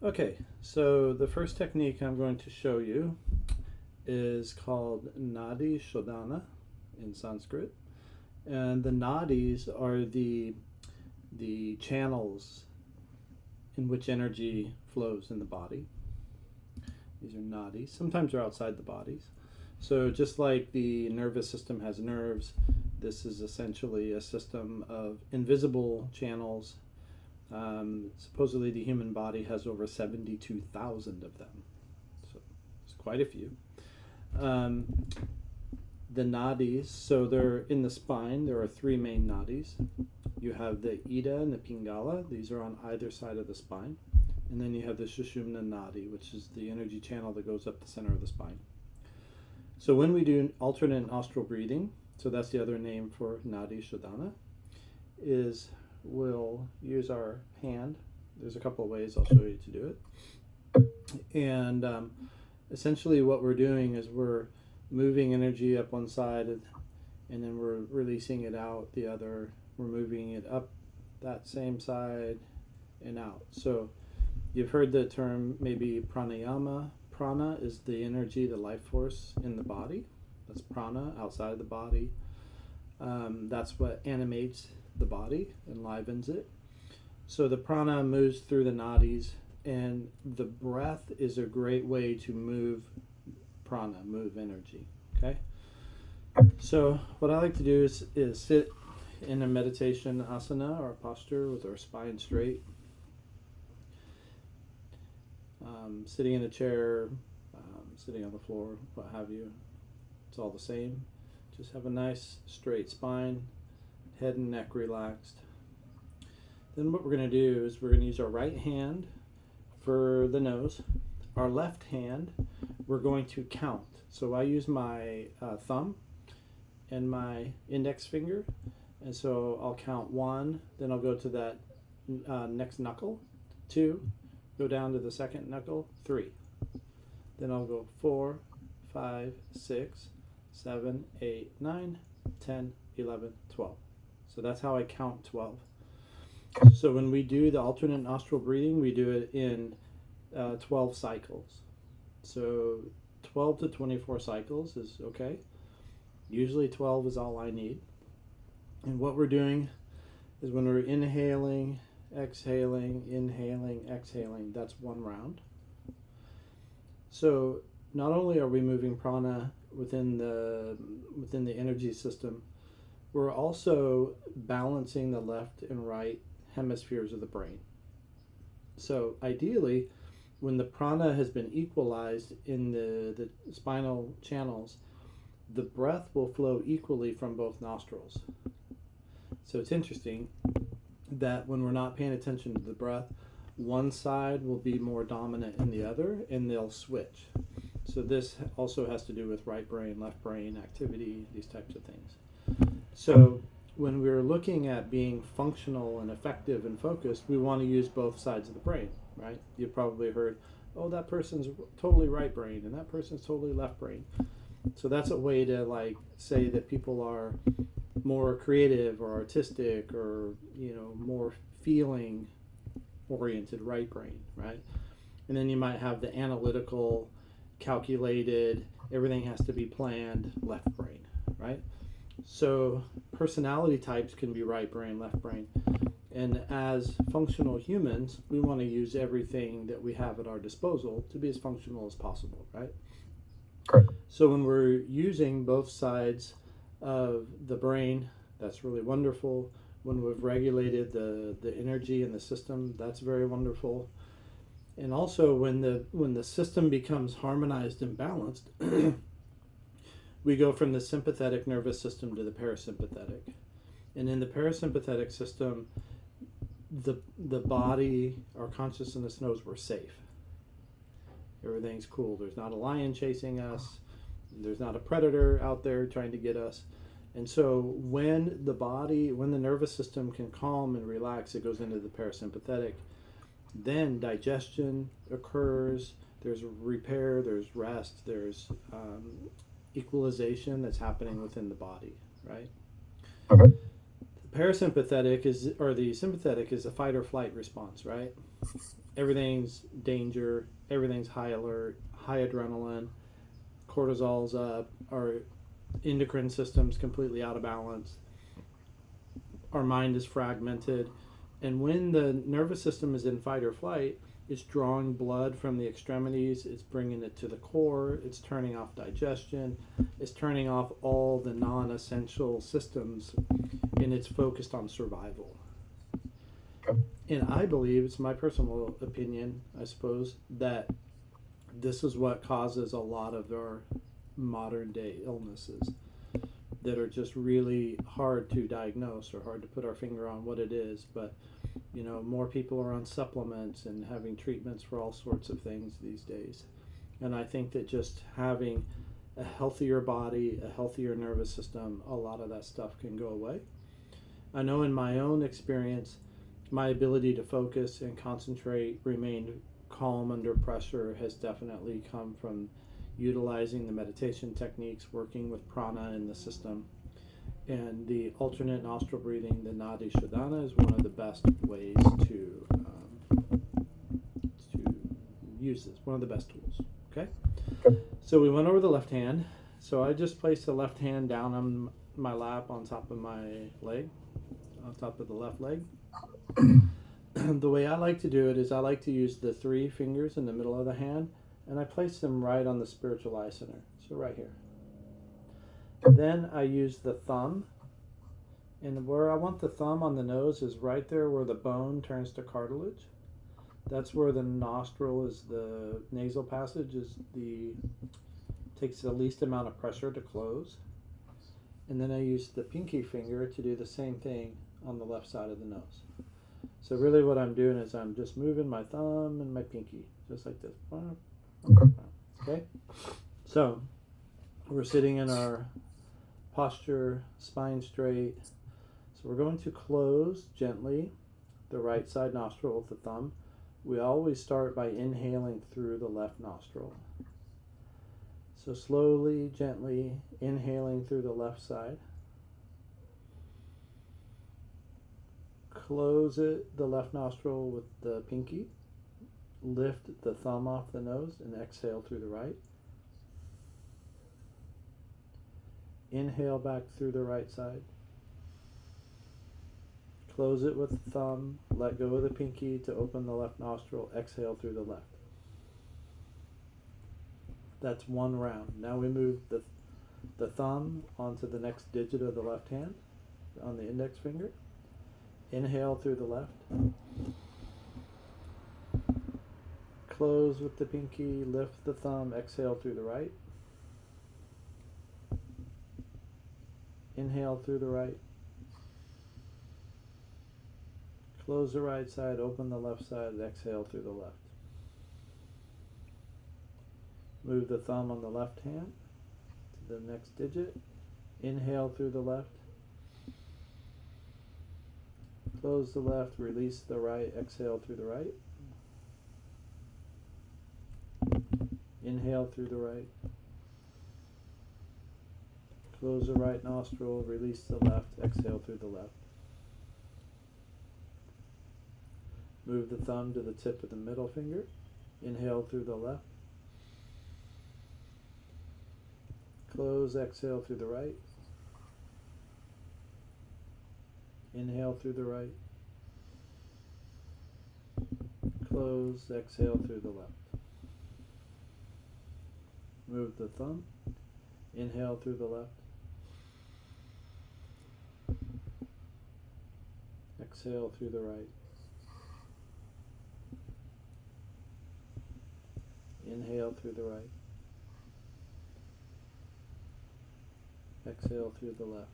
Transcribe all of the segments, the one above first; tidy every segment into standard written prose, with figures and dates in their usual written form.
Okay, so the first technique I'm going to show you is called Nadi Shodhana in Sanskrit. And the nadis are the channels in which energy flows in the body. These are nadis. Sometimes they're outside the bodies. So just like the nervous system has nerves, this is essentially a system of invisible channels. Supposedly the human body has over 72,000 of them. So it's quite a few. Um, the nadis, so they're in the spine. There are three main nadis. You have the Ida and the Pingala. These are on either side of the spine. And then you have the Sushumna Nadi, which is the energy channel that goes up the center of the spine. So when we do alternate nostril breathing, so that's the other name for Nadi Shodhana, is we'll use our hand. There's a couple of ways I'll show you to do it. And essentially what we're doing is we're moving energy up one side and then we're releasing it out the other. We're moving it up that same side and out. So you've heard the term maybe pranayama. Prana is the energy, the life force in the body. That's prana outside of the body. That's what animates the body, enlivens it. So the prana moves through the nadis, and the breath is a great way to move prana, move energy. Okay? So what I like to do is sit in a meditation asana or posture with our spine straight. Sitting in a chair, sitting on the floor, what have you. It's all the same. Just have a nice straight spine, head and neck relaxed. Then what we're going to do is we're going to use our right hand for the nose. Our left hand, we're going to count. So I use my thumb and my index finger. And so I'll count 1, then I'll go to that next knuckle, 2, go down to the second knuckle, 3. Then I'll go 4, 5, 6, 7, 8, 9, 10, 11, 12. So that's how I count 12. So when we do the alternate nostril breathing, we do it in 12 cycles. So 12 to 24 cycles is okay. Usually 12 is all I need. And what we're doing is when we're inhaling, exhaling, that's one round. So not only are we moving prana within the energy system, we're also balancing the left and right hemispheres of the brain. So ideally, when the prana has been equalized in the spinal channels, the breath will flow equally from both nostrils. So it's interesting that when we're not paying attention to the breath, one side will be more dominant in the other, and they'll switch. So this also has to do with right brain, left brain activity, these types of things. So when we're looking at being functional and effective and focused, we want to use both sides of the brain, right? You've probably heard, oh, that person's totally right brain and that person's totally left brain. So that's a way to like say that people are more creative or artistic or, you know, more feeling oriented right brain, right? And then you might have the analytical, calculated, everything has to be planned left brain, right? So personality types can be right brain, left brain. And as functional humans, we want to use everything that we have at our disposal to be as functional as possible, right? Correct. So when we're using both sides of the brain, that's really wonderful. When we've regulated the energy in the system, that's very wonderful. And also when the system becomes harmonized and balanced, we go from the sympathetic nervous system to the parasympathetic. And in the parasympathetic system, the body, our consciousness knows we're safe. Everything's cool. There's not a lion chasing us. There's not a predator out there trying to get us. And so when the nervous system can calm and relax, it goes into the parasympathetic. Then digestion occurs. There's repair, there's rest, there's equalization that's happening within the body, right? Okay. Parasympathetic is, or the sympathetic is a fight or flight response, right? Everything's danger, everything's high alert, high adrenaline, cortisol's up, our endocrine system's completely out of balance, our mind is fragmented. And when the nervous system is in fight or flight, it's drawing blood from the extremities, it's bringing it to the core, it's turning off digestion, it's turning off all the non-essential systems, and it's focused on survival. And I believe, it's my personal opinion, I suppose, that this is what causes a lot of our modern day illnesses that are just really hard to diagnose or hard to put our finger on what it is. But more people are on supplements and having treatments for all sorts of things these days. And I think that just having a healthier body, a healthier nervous system, a lot of that stuff can go away. I know in my own experience, my ability to focus and concentrate, remain calm under pressure, has definitely come from utilizing the meditation techniques, working with prana in the system. And the alternate nostril breathing, the Nadi Shodhana, is one of the best ways to use this. One of the best tools. Okay? So we went over the left hand. So I just placed the left hand down on my lap on top of my leg, on top of the left leg. The way I like to do it is I like to use the 3 fingers in the middle of the hand, and I place them right on the spiritual eye center. So right here. Then I use the thumb, and where I want the thumb on the nose is right there where the bone turns to cartilage. That's where the nostril is, the nasal passage takes the least amount of pressure to close. And then I use the pinky finger to do the same thing on the left side of the nose. So really what I'm doing is I'm just moving my thumb and my pinky, just like this. Okay? So we're sitting in our posture, spine straight. So we're going to close gently the right side nostril with the thumb. We always start by inhaling through the left nostril. So slowly, gently inhaling through the left side. Close the left nostril with the pinky. Lift the thumb off the nose and exhale through the right. Inhale back through the right side. Close it with the thumb. Let go of the pinky to open the left nostril. Exhale through the left. That's one round. Now we move the thumb onto the next digit of the left hand on the index finger. Inhale through the left. Close with the pinky. Lift the thumb. Exhale through the right. Inhale through the right. Close the right side. Open the left side. Exhale through the left. Move the thumb on the left hand to the next digit. Inhale through the left. Close the left, release the right, exhale through the right. Inhale through the right. Close the right nostril, release the left, exhale through the left. Move the thumb to the tip of the middle finger. Inhale through the left. Close, exhale through the right. Inhale through the right. Close, exhale through the left. Move the thumb. Inhale through the left. Exhale through the right. Inhale through the right. Exhale through the left.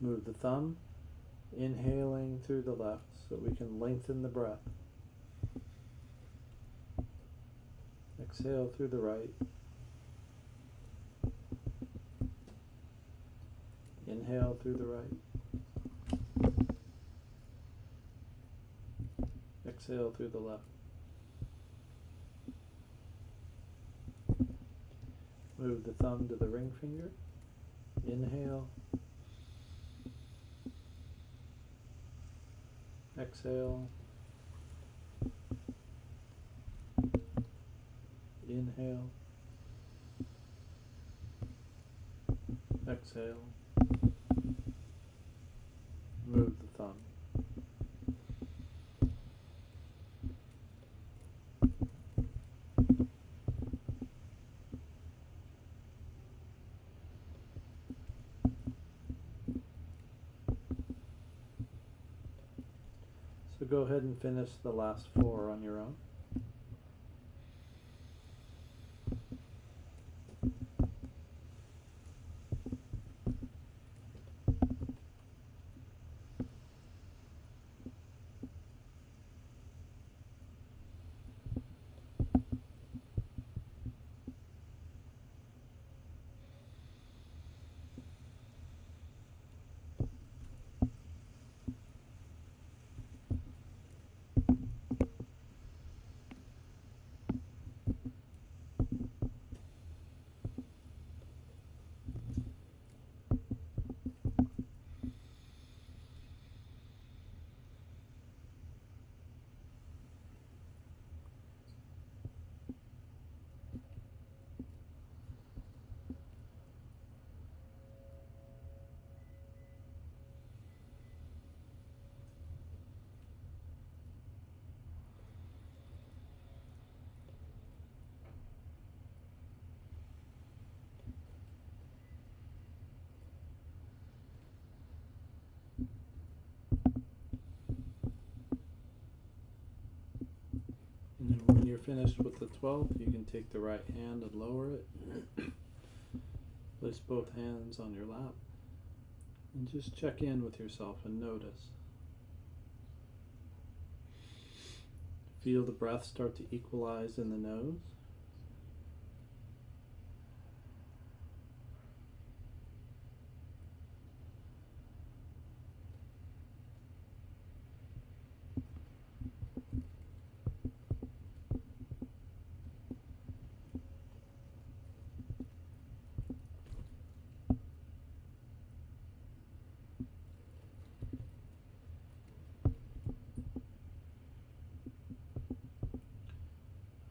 Move the thumb, inhaling through the left so we can lengthen the breath. Exhale through the right. Inhale through the right. Exhale through the left. Move the thumb to the ring finger. Inhale. Exhale. Inhale. Exhale. Move the thumb. So go ahead and finish the last 4 on your own. And then when you're finished with the 12th, you can take the right hand and lower it. Place both hands on your lap. And just check in with yourself and notice. Feel the breath start to equalize in the nose.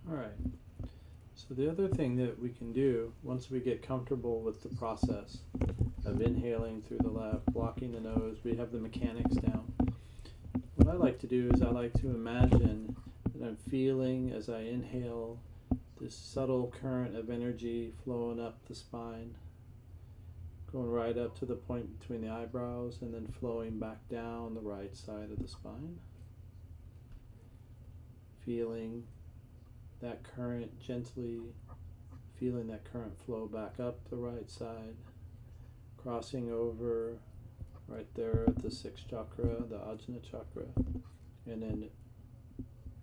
Alright, so the other thing that we can do once we get comfortable with the process of inhaling through the left, blocking the nose, we have the mechanics down. What I like to do is I like to imagine that I'm feeling as I inhale this subtle current of energy flowing up the spine, going right up to the point between the eyebrows and then flowing back down the right side of the spine. Feeling that current gently, feeling that current flow back up the right side, crossing over right there at the 6th chakra, the Ajna chakra, and then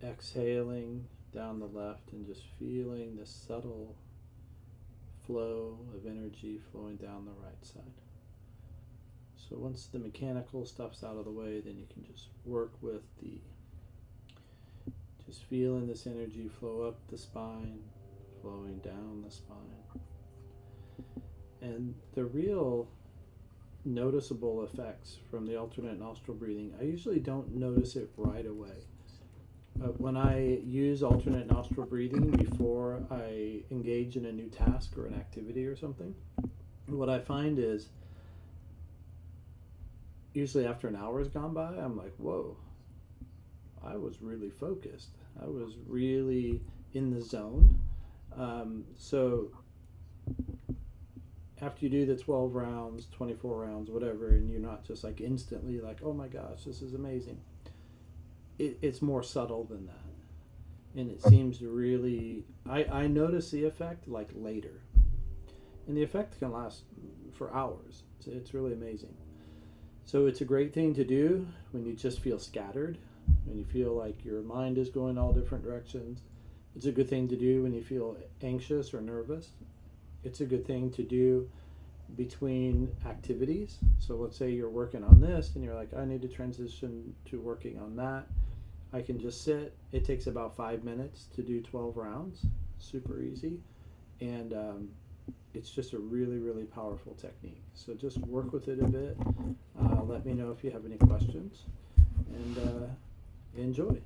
exhaling down the left and just feeling the subtle flow of energy flowing down the right side. So once the mechanical stuff's out of the way, then you can just work with just feeling this energy flow up the spine, flowing down the spine. And the real noticeable effects from the alternate nostril breathing, I usually don't notice it right away. When I use alternate nostril breathing before I engage in a new task or an activity or something, what I find is usually after an hour's gone by, I'm like, whoa, I was really focused. I was really in the zone. So after you do the 12 rounds, 24 rounds, whatever, and you're not just like instantly like, oh my gosh, this is amazing. It's more subtle than that. And it seems to really, I notice the effect like later. And the effect can last for hours. It's really amazing. So it's a great thing to do when you just feel scattered, when you feel like your mind is going all different directions. It's a good thing to do when you feel anxious or nervous. It's a good thing to do between activities. So let's say you're working on this and you're like, I need to transition to working on that. I can just sit. It takes about 5 minutes to do 12 rounds. Super easy. And it's just a really, really powerful technique. So just work with it a bit. Let me know if you have any questions, and enjoy.